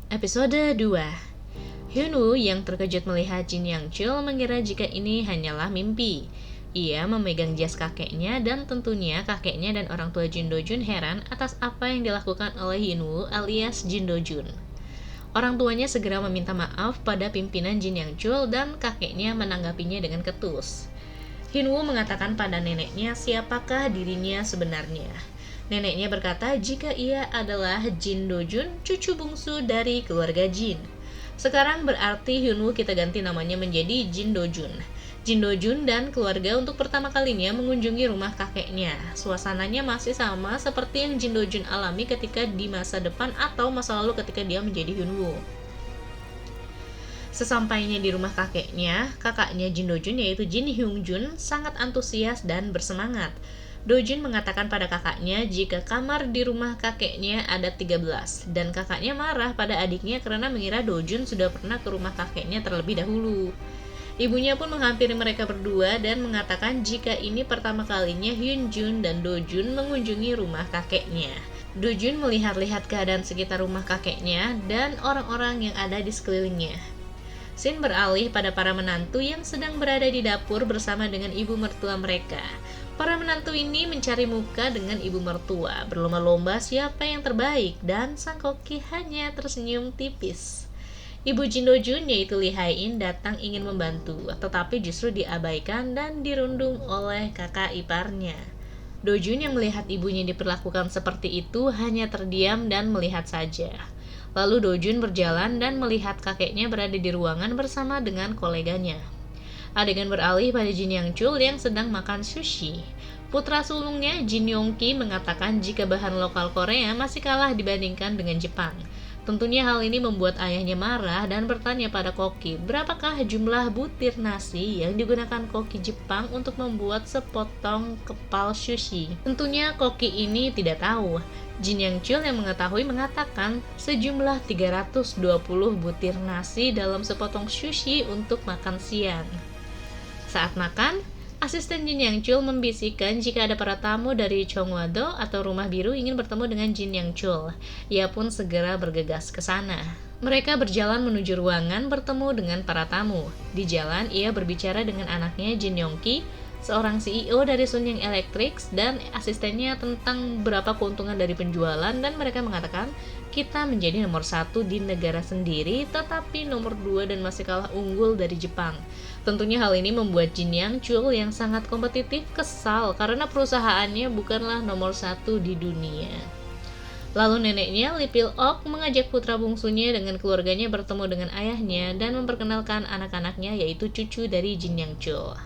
Episode 2. Hyunwoo yang terkejut melihat Jin Yang Chul mengira jika ini hanyalah mimpi. Ia memegang jas kakeknya dan tentunya kakeknya dan orang tua Jin Do-jun heran atas apa yang dilakukan oleh Hyunwoo alias Jin Do-jun. Orang tuanya segera meminta maaf pada pimpinan Jin Yang Chul dan kakeknya menanggapinya dengan ketus. Hyunwoo mengatakan pada neneknya siapakah dirinya sebenarnya. Neneknya berkata jika ia adalah Jin Do-jun, cucu bungsu dari keluarga Jin. Sekarang berarti Hyunwoo kita ganti namanya menjadi Jin Do-jun. Jin Do-jun dan keluarga untuk pertama kalinya mengunjungi rumah kakeknya. Suasananya masih sama seperti yang Jin Do-jun alami ketika di masa depan atau masa lalu ketika dia menjadi Hyunwoo. Sesampainya di rumah kakeknya Jin Do-jun yaitu Jin Hyung-jun sangat antusias dan bersemangat. Do-jun mengatakan pada kakaknya jika kamar di rumah kakeknya ada 13 dan kakaknya marah pada adiknya karena mengira Do-jun sudah pernah ke rumah kakeknya terlebih dahulu. Ibunya pun menghampiri mereka berdua dan mengatakan jika ini pertama kalinya Hyun-jun dan Do-jun mengunjungi rumah kakeknya. Do-jun melihat-lihat keadaan sekitar rumah kakeknya dan orang-orang yang ada di sekelilingnya. Scene beralih pada para menantu yang sedang berada di dapur bersama dengan ibu mertua mereka. Para menantu ini mencari muka dengan ibu mertua, berlomba-lomba siapa yang terbaik, dan sang koki hanya tersenyum tipis. Ibu Jin Do-jun yaitu Lee Hae-in datang ingin membantu, tetapi justru diabaikan dan dirundung oleh kakak iparnya. Do-jun yang melihat ibunya diperlakukan seperti itu hanya terdiam dan melihat saja. Lalu Do-jun berjalan dan melihat kakeknya berada di ruangan bersama dengan koleganya. Adegan beralih pada Jin Yang Chul yang sedang makan sushi. Putra sulungnya Jin Yong-ki mengatakan jika bahan lokal Korea masih kalah dibandingkan dengan Jepang. Tentunya hal ini membuat ayahnya marah dan bertanya pada koki, berapakah jumlah butir nasi yang digunakan koki Jepang untuk membuat sepotong kepal sushi. Tentunya koki ini tidak tahu. Jin Yang Chul yang mengetahui mengatakan sejumlah 320 butir nasi dalam sepotong sushi untuk makan siang. Saat makan, asisten Jin Yang Chul membisikkan jika ada para tamu dari Chongwado atau Rumah Biru ingin bertemu dengan Jin Yang Chul. Ia pun segera bergegas ke sana. Mereka berjalan menuju ruangan bertemu dengan para tamu. Di jalan, ia berbicara dengan anaknya Jin Yong-ki, seorang CEO dari Sunyang Electrics, dan asistennya tentang berapa keuntungan dari penjualan, dan mereka mengatakan kita menjadi nomor 1 di negara sendiri tetapi nomor 2 dan masih kalah unggul dari Jepang. Tentunya hal ini membuat Jin Yang Chul yang sangat kompetitif kesal karena perusahaannya bukanlah nomor 1 di dunia. Lalu neneknya Lee Pil-ok mengajak putra bungsunya dengan keluarganya bertemu dengan ayahnya dan memperkenalkan anak-anaknya yaitu cucu dari Jin Yang Chul.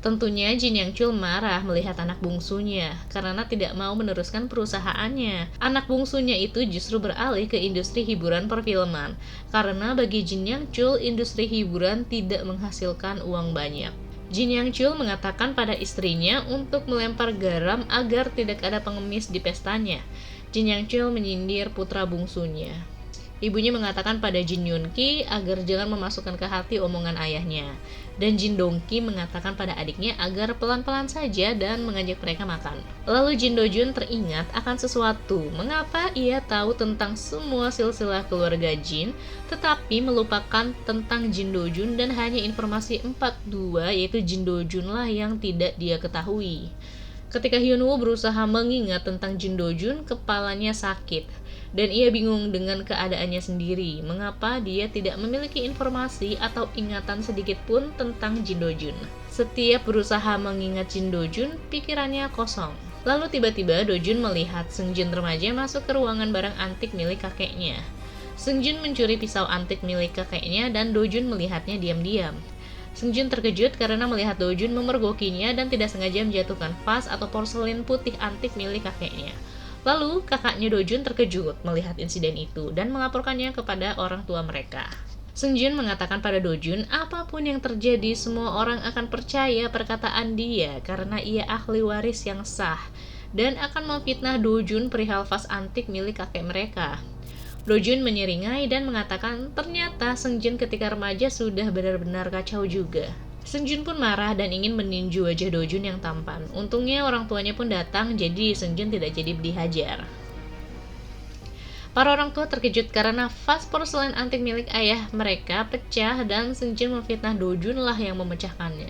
Tentunya Jin Yang Chul marah melihat anak bungsunya karena tidak mau meneruskan perusahaannya. Anak bungsunya itu justru beralih ke industri hiburan perfilman karena bagi Jin Yang Chul industri hiburan tidak menghasilkan uang banyak. Jin Yang Chul mengatakan pada istrinya untuk melempar garam agar tidak ada pengemis di pestanya. Jin Yang Chul menyindir putra bungsunya. Ibunya mengatakan pada Jin Yoon-ki agar jangan memasukkan ke hati omongan ayahnya. Dan Jin Dong-ki mengatakan pada adiknya agar pelan-pelan saja dan mengajak mereka makan. Lalu Jin Do-jun teringat akan sesuatu. Mengapa ia tahu tentang semua silsilah keluarga Jin, tetapi melupakan tentang Jin Do-jun dan hanya informasi 42 yaitu Jin Do-jun lah yang tidak dia ketahui. Ketika Hyunwoo berusaha mengingat tentang Jin Do-jun, kepalanya sakit. Dan ia bingung dengan keadaannya sendiri, mengapa dia tidak memiliki informasi atau ingatan sedikit pun tentang Jin Do-jun. Setiap berusaha mengingat Jin Do-jun, pikirannya kosong. Lalu tiba-tiba Do-jun melihat Seung-jun remaja masuk ke ruangan barang antik milik kakeknya. Seung-jun mencuri pisau antik milik kakeknya dan Do-jun melihatnya diam-diam. Seung-jun terkejut karena melihat Do-jun memergokinya dan tidak sengaja menjatuhkan vas atau porselin putih antik milik kakeknya. Lalu kakaknya Do-jun terkejut melihat insiden itu dan melaporkannya kepada orang tua mereka. Seung-jun mengatakan pada Do-jun, apapun yang terjadi semua orang akan percaya perkataan dia karena ia ahli waris yang sah dan akan memfitnah Do-jun perihal vas antik milik kakek mereka. Do-jun menyeringai dan mengatakan ternyata Seung-jun ketika remaja sudah benar-benar kacau juga. Seung-jun pun marah dan ingin meninju wajah Do-jun yang tampan. Untungnya orang tuanya pun datang, jadi Seung-jun tidak jadi dihajar. Para orang tua terkejut karena vas porselen antik milik ayah mereka pecah dan Seungjun memfitnah Dojun lah yang memecahkannya.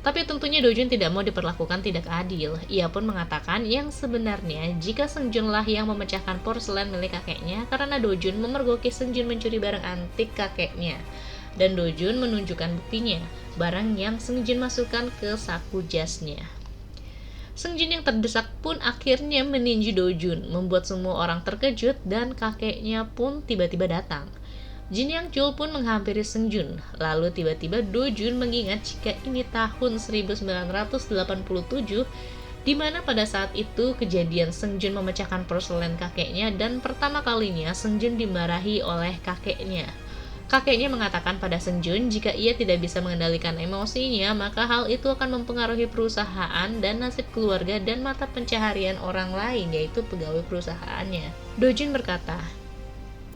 Tapi tentunya Dojun tidak mau diperlakukan tidak adil. Ia pun mengatakan yang sebenarnya jika Seungjun lah yang memecahkan porselen milik kakeknya karena Dojun memergoki Seungjun mencuri barang antik kakeknya. Dan Dojun menunjukkan buktinya, barang yang Seungjun masukkan ke saku jasnya. Seungjun yang terdesak pun akhirnya meninju Dojun, membuat semua orang terkejut dan kakeknya pun tiba-tiba datang. Jin Yang Chul pun menghampiri Seungjun, lalu tiba-tiba Dojun mengingat jika ini tahun 1987, di mana pada saat itu kejadian Seungjun memecahkan porselen kakeknya dan pertama kalinya Seungjun dimarahi oleh kakeknya. Kakeknya mengatakan pada Seungjun jika ia tidak bisa mengendalikan emosinya, maka hal itu akan mempengaruhi perusahaan dan nasib keluarga dan mata pencaharian orang lain, yaitu pegawai perusahaannya. Dojun berkata,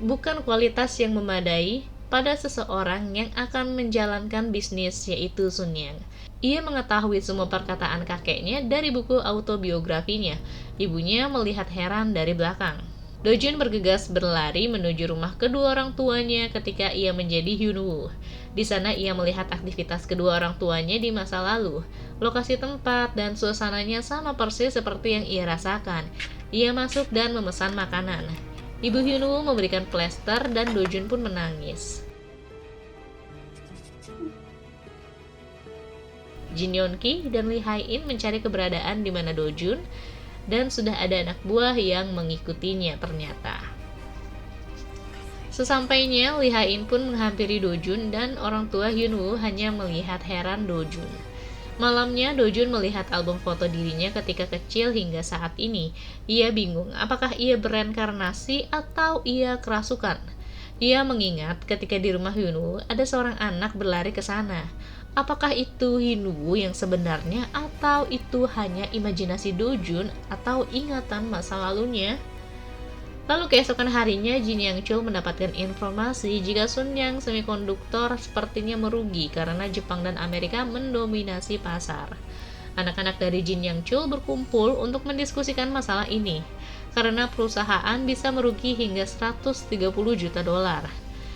bukan kualitas yang memadai pada seseorang yang akan menjalankan bisnis, yaitu Sun Yang. Ia mengetahui semua perkataan kakeknya dari buku autobiografinya. Ibunya melihat heran dari belakang. Dojun bergegas berlari menuju rumah kedua orang tuanya ketika ia menjadi Hyunwoo. Di sana ia melihat aktivitas kedua orang tuanya di masa lalu. Lokasi tempat dan suasananya sama persis seperti yang ia rasakan. Ia masuk dan memesan makanan. Ibu Hyunwoo memberikan plester dan Dojun pun menangis. Jin Yeon-ki dan Lee Hae-in mencari keberadaan di mana Dojun, dan sudah ada anak buah yang mengikutinya ternyata. Sesampainya, Lee Hae-in pun menghampiri Dojun dan orang tua Hyunwoo hanya melihat heran Dojun. Malamnya, Dojun melihat album foto dirinya ketika kecil hingga saat ini. Ia bingung apakah ia bereinkarnasi atau ia kerasukan. Ia mengingat ketika di rumah Hyunwoo ada seorang anak berlari ke sana. Apakah itu Hyunwoo yang sebenarnya atau itu hanya imajinasi Dojun atau ingatan masa lalunya? Lalu keesokan harinya Jin Yang Chul mendapatkan informasi jika Sun Yang Semikonduktor sepertinya merugi karena Jepang dan Amerika mendominasi pasar. Anak-anak dari Jin Yang Chul berkumpul untuk mendiskusikan masalah ini karena perusahaan bisa merugi hingga 130 juta dolar.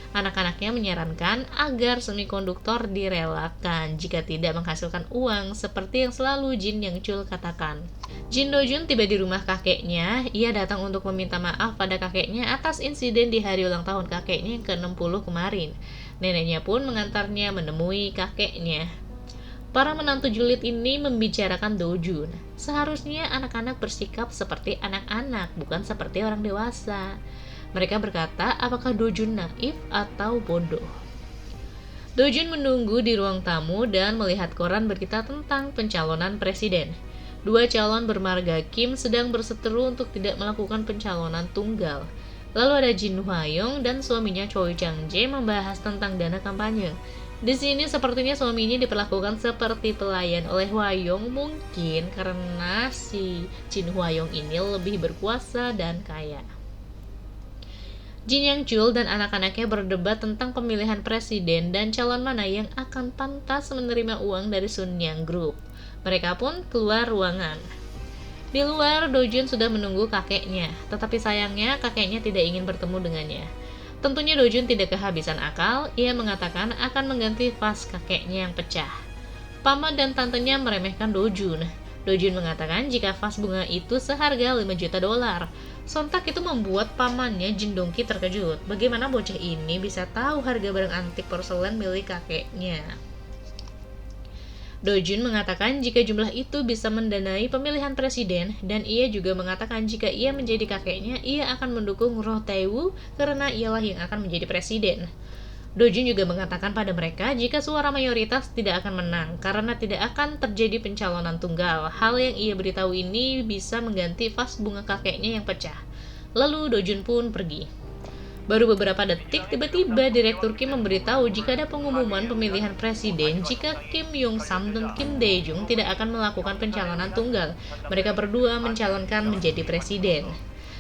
Anak-anaknya menyarankan agar semikonduktor direlakan jika tidak menghasilkan uang seperti yang selalu Jin Yang Chul katakan. Jin Dojun tiba di rumah kakeknya. Ia datang untuk meminta maaf pada kakeknya atas insiden di hari ulang tahun kakeknya yang ke-60 kemarin. Neneknya pun mengantarnya menemui kakeknya. Para menantu julid ini membicarakan Dojun. Seharusnya anak-anak bersikap seperti anak-anak, bukan seperti orang dewasa. Mereka berkata, apakah Dojun naif atau bodoh? Dojun menunggu di ruang tamu dan melihat koran berita tentang pencalonan presiden. Dua calon bermarga Kim sedang berseteru untuk tidak melakukan pencalonan tunggal. Lalu ada Jin Hwa-young dan suaminya Choi Chang-jae membahas tentang dana kampanye. Di sini sepertinya suaminya diperlakukan seperti pelayan oleh Hwa-young, mungkin karena si Jin Hwa-young ini lebih berkuasa dan kaya. Jin Yang Chul dan anak-anaknya berdebat tentang pemilihan presiden dan calon mana yang akan pantas menerima uang dari Sun Yang Group. Mereka pun keluar ruangan. Di luar, Dojun sudah menunggu kakeknya, tetapi sayangnya kakeknya tidak ingin bertemu dengannya. Tentunya Dojun tidak kehabisan akal, ia mengatakan akan mengganti vas kakeknya yang pecah. Paman dan tantenya meremehkan Dojun. Dojun mengatakan jika vas bunga itu seharga 5 juta dolar. Sontak itu membuat pamannya Jin Dong-ki terkejut. Bagaimana bocah ini bisa tahu harga barang antik porselen milik kakeknya? Dojun mengatakan jika jumlah itu bisa mendanai pemilihan presiden, dan ia juga mengatakan jika ia menjadi kakeknya, ia akan mendukung Roh Tae-woo karena ialah yang akan menjadi presiden. Dojun juga mengatakan pada mereka jika suara mayoritas tidak akan menang karena tidak akan terjadi pencalonan tunggal. Hal yang ia beritahu ini bisa mengganti vas bunga kakeknya yang pecah. Lalu Dojun pun pergi. Baru beberapa detik, tiba-tiba Direktur Kim memberitahu jika ada pengumuman pemilihan presiden jika Kim Yong Sam dan Kim Dae Jung tidak akan melakukan pencalonan tunggal. Mereka berdua mencalonkan menjadi presiden.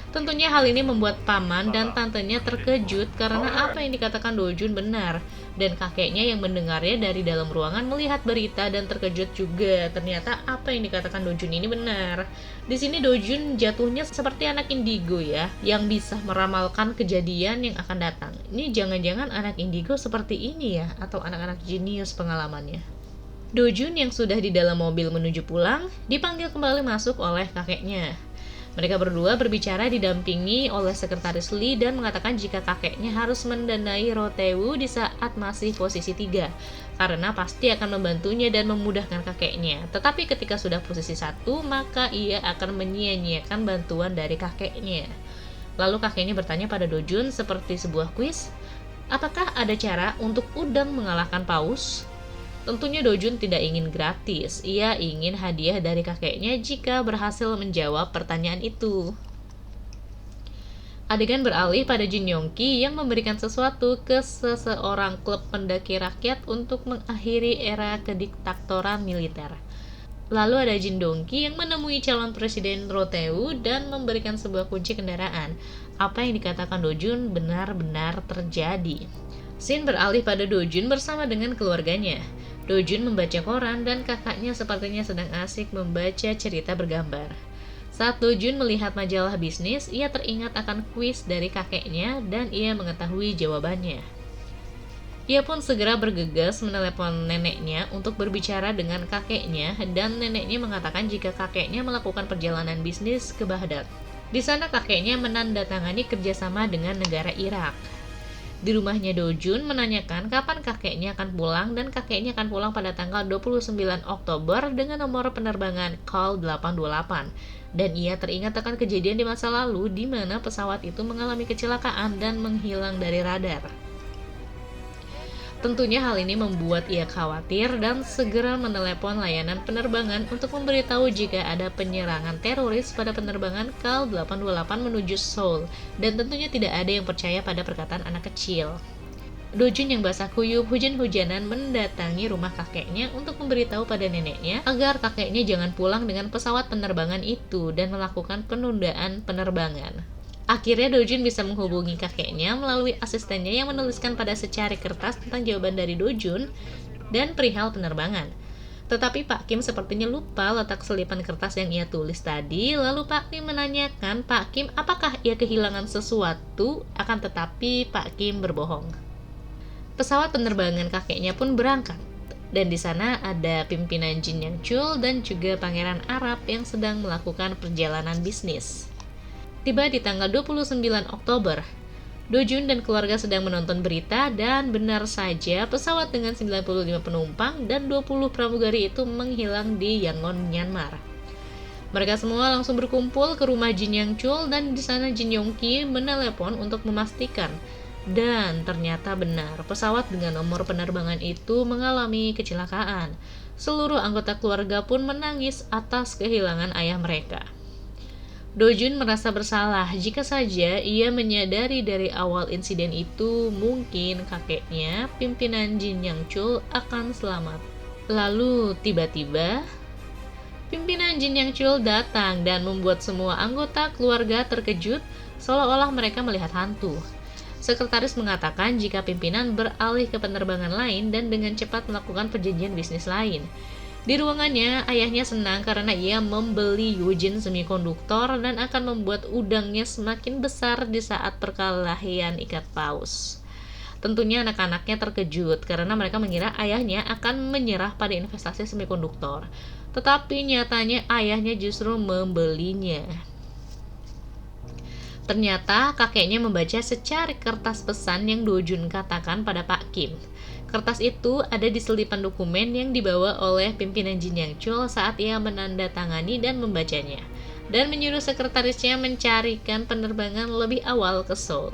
Tentunya hal ini membuat paman dan tantenya terkejut karena apa yang dikatakan Dojun benar. Dan kakeknya yang mendengarnya dari dalam ruangan melihat berita dan terkejut juga. Ternyata apa yang dikatakan Dojun ini benar. Di sini Dojun jatuhnya seperti anak indigo ya, yang bisa meramalkan kejadian yang akan datang. Ini jangan-jangan anak indigo seperti ini ya, atau anak-anak jenius pengalamannya. Dojun yang sudah di dalam mobil menuju pulang, dipanggil kembali masuk oleh kakeknya. Mereka berdua berbicara didampingi oleh sekretaris Lee dan mengatakan jika kakeknya harus mendanai Rotewu di saat masih posisi 3, karena pasti akan membantunya dan memudahkan kakeknya. Tetapi ketika sudah posisi 1, maka ia akan menyia-nyiakan bantuan dari kakeknya. Lalu kakeknya bertanya pada Dojun seperti sebuah kuis, apakah ada cara untuk udang mengalahkan paus? Tentunya Dojun tidak ingin gratis, ia ingin hadiah dari kakeknya jika berhasil menjawab pertanyaan itu. Adegan beralih pada Jin Yongki yang memberikan sesuatu ke seseorang klub pendaki rakyat untuk mengakhiri era kediktatoran militer. Lalu ada Jin Dongki yang menemui calon presiden Rotewu dan memberikan sebuah kunci kendaraan. Apa yang dikatakan Dojun benar-benar terjadi. Scene beralih pada Dojun bersama dengan keluarganya. Dojun membaca koran dan kakaknya sepertinya sedang asik membaca cerita bergambar. Saat Dojun melihat majalah bisnis, ia teringat akan kuis dari kakeknya dan ia mengetahui jawabannya. Ia pun segera bergegas menelepon neneknya untuk berbicara dengan kakeknya dan neneknya mengatakan jika kakeknya melakukan perjalanan bisnis ke Baghdad. Di sana kakeknya menandatangani kerjasama dengan negara Irak. Di rumahnya Dojun menanyakan kapan kakeknya akan pulang dan kakeknya akan pulang pada tanggal 29 Oktober dengan nomor penerbangan KAL 828. Dan ia teringat akan kejadian di masa lalu di mana pesawat itu mengalami kecelakaan dan menghilang dari radar. Tentunya hal ini membuat ia khawatir dan segera menelepon layanan penerbangan untuk memberitahu jika ada penyerangan teroris pada penerbangan KAL 828 menuju Seoul, dan tentunya tidak ada yang percaya pada perkataan anak kecil. Dojun yang basah kuyup hujan-hujanan mendatangi rumah kakeknya untuk memberitahu pada neneknya agar kakeknya jangan pulang dengan pesawat penerbangan itu dan melakukan penundaan penerbangan. Akhirnya Dojun bisa menghubungi kakeknya melalui asistennya yang menuliskan pada secari kertas tentang jawaban dari Dojun dan perihal penerbangan. Tetapi Pak Kim sepertinya lupa letak selipan kertas yang ia tulis tadi, lalu Pak Kim menanyakan Pak Kim apakah ia kehilangan sesuatu, akan tetapi Pak Kim berbohong. Pesawat penerbangan kakeknya pun berangkat, dan di sana ada pimpinan Jin Yang Chul dan juga pangeran Arab yang sedang melakukan perjalanan bisnis. Tiba di tanggal 29 Oktober, Dojun dan keluarga sedang menonton berita dan benar saja pesawat dengan 95 penumpang dan 20 pramugari itu menghilang di Yangon, Myanmar. Mereka semua langsung berkumpul ke rumah Jin Yang Chul dan di sana Jin Yongki menelepon untuk memastikan. Dan ternyata benar, pesawat dengan nomor penerbangan itu mengalami kecelakaan. Seluruh anggota keluarga pun menangis atas kehilangan ayah mereka. Dojun merasa bersalah jika saja ia menyadari dari awal insiden itu mungkin kakeknya, pimpinan Jin Yang Chul, akan selamat. Lalu tiba-tiba, pimpinan Jin Yang Chul datang dan membuat semua anggota keluarga terkejut seolah-olah mereka melihat hantu. Sekretaris mengatakan jika pimpinan beralih ke penerbangan lain dan dengan cepat melakukan perjanjian bisnis lain. Di ruangannya, ayahnya senang karena ia membeli Yujin semikonduktor dan akan membuat udangnya semakin besar di saat perkelahian ikat paus. Tentunya anak-anaknya terkejut karena mereka mengira ayahnya akan menyerah pada investasi semikonduktor. Tetapi nyatanya ayahnya justru membelinya. Ternyata kakeknya membaca secari kertas pesan yang Dojun katakan pada Pak Kim. Kertas itu ada di selipan dokumen yang dibawa oleh pimpinan Jin Yang Chul saat ia menandatangani dan membacanya, dan menyuruh sekretarisnya mencarikan penerbangan lebih awal ke Seoul.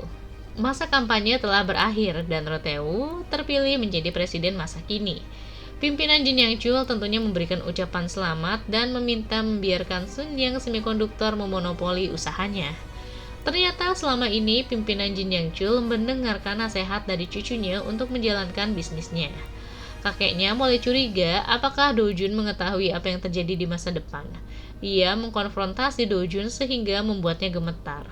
Masa kampanye telah berakhir dan Rotewu terpilih menjadi presiden masa kini. Pimpinan Jin Yang Chul tentunya memberikan ucapan selamat dan meminta membiarkan Sun Yang semikonduktor memonopoli usahanya. Ternyata selama ini pimpinan Jin Yang Chul mendengarkan nasihat dari cucunya untuk menjalankan bisnisnya. Kakeknya mulai curiga apakah Dojun mengetahui apa yang terjadi di masa depan. Ia mengkonfrontasi Dojun sehingga membuatnya gemetar.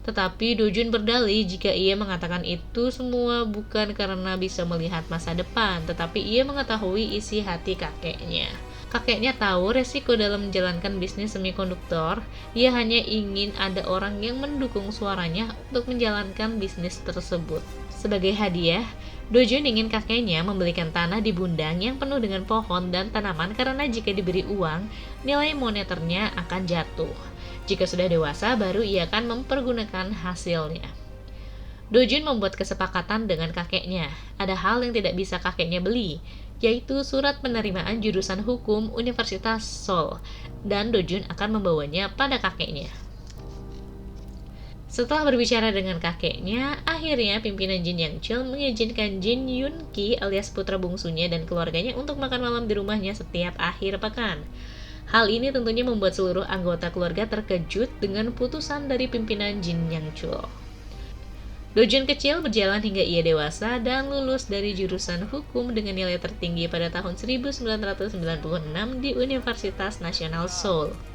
Tetapi Dojun berdalih jika ia mengatakan itu semua bukan karena bisa melihat masa depan, tetapi ia mengetahui isi hati kakeknya. Kakeknya tahu resiko dalam menjalankan bisnis semikonduktor. Ia hanya ingin ada orang yang mendukung suaranya untuk menjalankan bisnis tersebut. Sebagai hadiah, Dojun ingin kakeknya membelikan tanah di Bundang yang penuh dengan pohon dan tanaman karena jika diberi uang, nilai moneternya akan jatuh. Jika sudah dewasa, baru ia akan mempergunakan hasilnya. Dojun membuat kesepakatan dengan kakeknya. Ada hal yang tidak bisa kakeknya beli, yaitu surat penerimaan jurusan hukum Universitas Seoul, dan Dojun akan membawanya pada kakeknya. Setelah berbicara dengan kakeknya, akhirnya pimpinan Jin Yang Chul mengizinkan Jin Yun Ki alias putra bungsunya dan keluarganya untuk makan malam di rumahnya setiap akhir pekan. Hal ini tentunya membuat seluruh anggota keluarga terkejut dengan putusan dari pimpinan Jin Yang Chul. Dojun kecil berjalan hingga ia dewasa dan lulus dari jurusan hukum dengan nilai tertinggi pada tahun 1996 di Universitas Nasional Seoul.